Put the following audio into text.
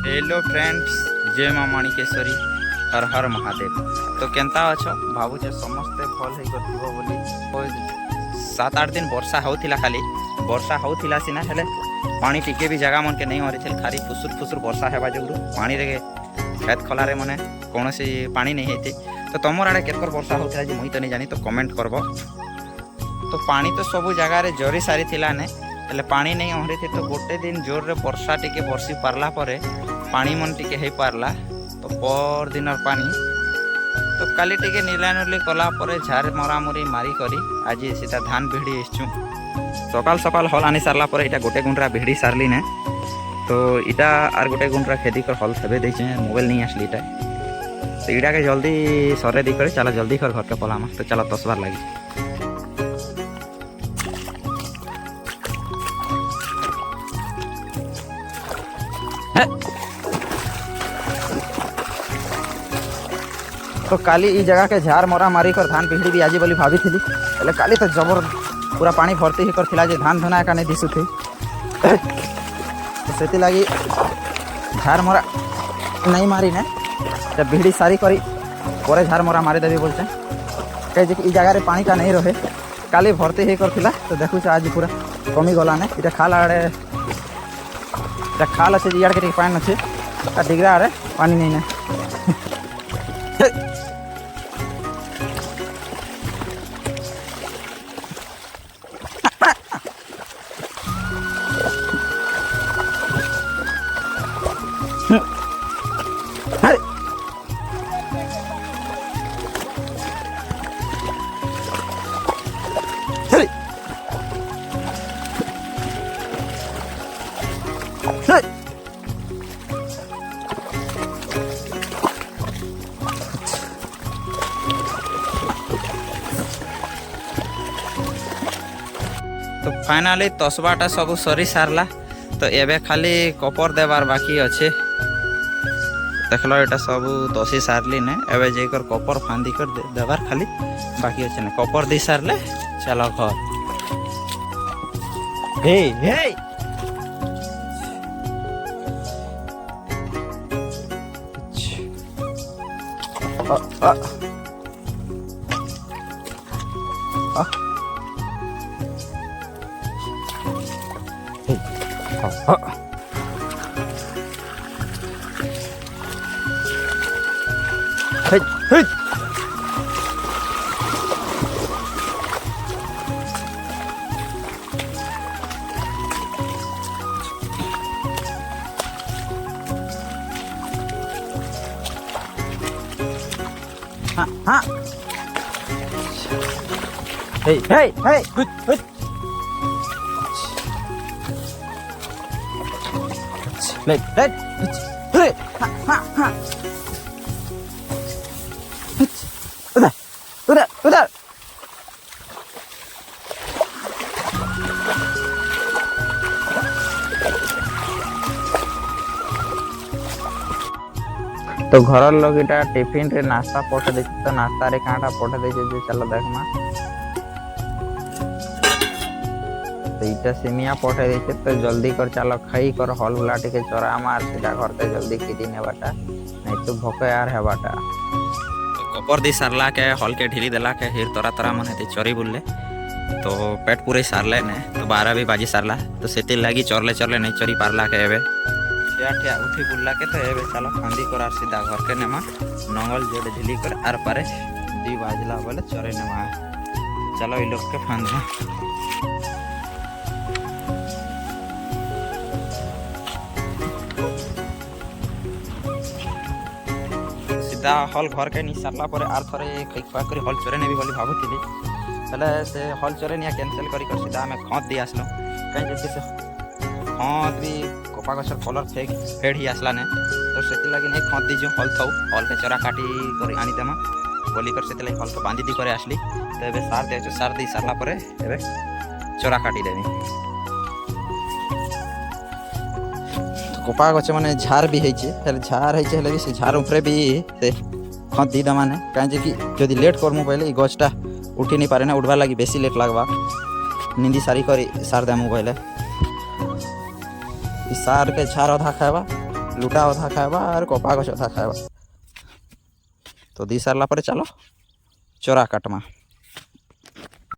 Hello friends, जय माँ माणिकेश्वरी, हर हर महादेव। तो केनता अछ भावुचे समस्ते भल हो बोली। 7-8 दिन वर्षा होतिला, खाली वर्षा होतिला सिना हेले पानी टिके भी जगह मन के नहीं मरी छल। खाली फुसुर फुसुर वर्षा हेबा जोगु पानी रे खेत खलारे मने कौनसी पानी नहीं हेती। तो तुमर आड़े केतकर वर्षा होतिला जे मुई तो नहीं जानी, तो कमेंट करबो। तो पानी तो सब जगह रे जरी सारी थिला ने, हेले पानी नहीं अहरी थी। तो गोटे दिन जोर रे वर्षा टिके बरसी पारला परे पानी मन टिके हे पारला। तो पर दिन पानी तो काली टिके नीला नुली कला परे झार मरामुरी मारी करी आज सीधा धान भिड़ी आसचु। सकाल सकाल हल आनी सारला परे इटा गोटे गुंडरा भिड़ी सारली ने। तो इटा आर गोटे गुंडरा खेदी कर हल थबे देछे, मोबाइल नहीं आसली इटा। तो इटा के जल्दी सरे दी करे चला जल्दी कर घर के पलामा। तो चला तसबार लगी। तो काली ई जगह के झार मरा मारी कर धान पिहड़ी भी आजी बोली भाभी थी। हेले काली तो जबर पूरा पानी भर्ती ही कर थिला जे धान धुना एका नहीं दिसु थी। तो सेति लगी झार मरा नहीं मारी ने, जब भिड़ी सारी करी परे झार मरा मारी देवी बोलते कहे जे ई जगह रे पानी का नहीं रहे। काली भर्ती ही कर थिला। तो देखु आज पूरा कमी गला ने। इटा खाल आड़े इटा खाल अच्छे इाड़ के पानी अच्छे और डिगरा आड़े पानी नहीं ने। तो फाइनाली तसबाटा सब सरी सारला। तो एबे खाली कपर देवार बाकी अच्छे। देखलो एटा सब तसी सारली ने, एबे जेकर कपर फांदी कर देवार खाली बाकी अच्छे ने। कपर दी सारले चलो घर। हे हे Hey, hey. Ha, ha. Hey, hey, hey. Hut, hut. Let, hut. Ha, ha, ha. उधर उधर। तो घर लोग इटा टिफिन रे नाश्ता पठे दे। तो नाश्ता रे कांटा पठे दे जे चलो देखमा। तो इटा सेमिया पठे दे। तो जल्दी कर चलो खाई कर हल बुला टिके चरा मार सीधा घर ते जल्दी किदी नेबाटा, नहीं तो भोके यार हेबाटा। कपर दी सारला के हल के ढीली देला के हिर तोरा तोरा मन हेते चोरी बुलले। तो पेट पूरे सारले ने। तो 12 भी बाजी सारला। तो सेति लगी चोरले चोरले नहीं चोरी पारला के एबे ठिया ठिया उठी बुलला के। तो एबे चलो फांदी कर सीधा घर के नेमा। नंगल जोड़े ढीली कर आर पारे 2 बाजला बोले चोरे नेमा। चलो ई लोग के फांद हल घर के नहीं सारला पर आर थरे खैखा कर हल चोरे नेबी बोली भाबुथिली। हेले से हल चोरे निया कैंसिल करी कर सीधा हमें खत दी आसलो। कहीं जैसे से खत भी कपा गछर कलर फेड ही आसला ने। तो सेति लगी नहीं खत दी जो हल थौ हल के चोरा काटी कर आनी देमा बोली कर सेति लगी हल को बांधी दी करे आसली। तो एबे सार दे सार दी सारला परे एबे चोरा काटी देबी। कपा गछ माने झार भी होइछे। हेले झार होइछे हेले भी से झार ऊपर भी से खत दी दमाने। काहे जे कि जदी लेट करमु पहिले ई गछटा उठी नहीं पारे ना, उठवा लगी बेसी लेट लागबा। निंदी सारी करी सार देमु पहिले। ई सार के झार अधा खाएबा लुटा अधा खाएबा और कपा गछ अधा खाएबा। तो दी सारा पर चलो चोरा काटमा।